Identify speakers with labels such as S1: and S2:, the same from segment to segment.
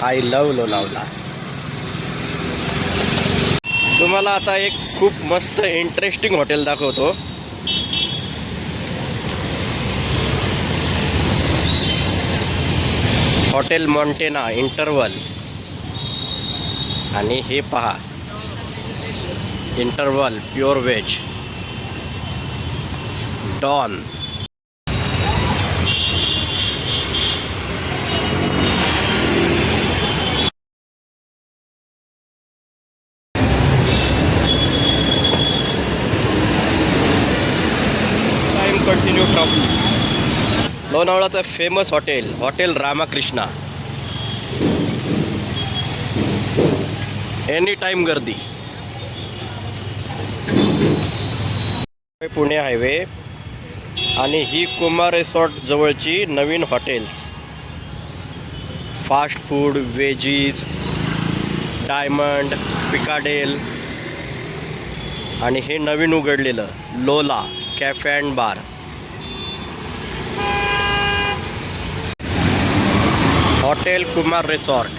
S1: I love Lonavala. तुम्हाला आता एक खूप मस्त इंटरेस्टिंग हॉटेल दाखवतो. Hotel Montana interval. आणि हे पहा, इंटरवल प्युअर व्हेज डॉन. Continue traffic. लोणावळाचं famous hotel, hotel Ramakrishna. Any time गर्दी. पुणे हायवे आणि ही कुमार रिसॉर्ट जवळची नवीन हॉटेल्स. फास्ट फूड, वेजीज, डायमंड, पिकाडेल आणि हे नवीन उघडलेलं Lola cafe and bar. Hotel Kumar resort.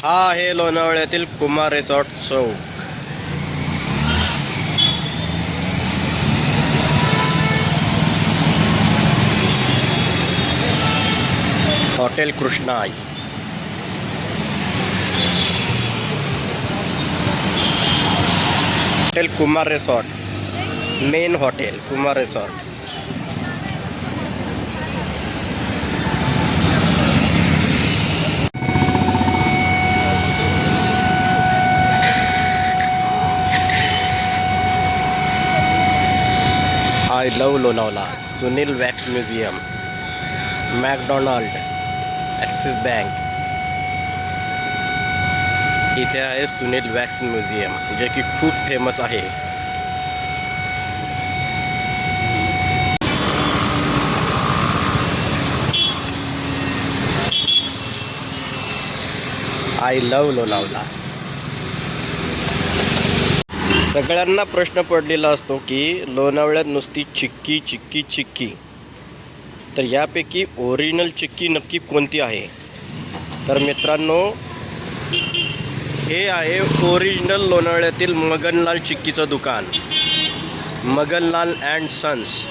S1: हा आहे लोणावळ्यातील कुमार रिसॉर्ट चौक. Hotel Krishnai. Hotel Kumar resort, main hotel Kumar resort. I love Lonavala. Sunil wax museum, McDonald, axis bank. इथे आहे सुनील वॅक्स म्युझियम, जे की खूप फेमस आहे. I love Lonavala. सगळ्यांना प्रश्न पडलेला असतो की लोणावळ्यात नुसती चिक्की चिक्की चिक्की, तर यापैकी ओरिजिनल चिक्की नक्की कोणती आहे? तर मित्रांनो, हे आहे ओरिजिनल लोणावळ्यातील मगनलाल चिक्कीचं दुकान, मगनलाल अँड सन्स.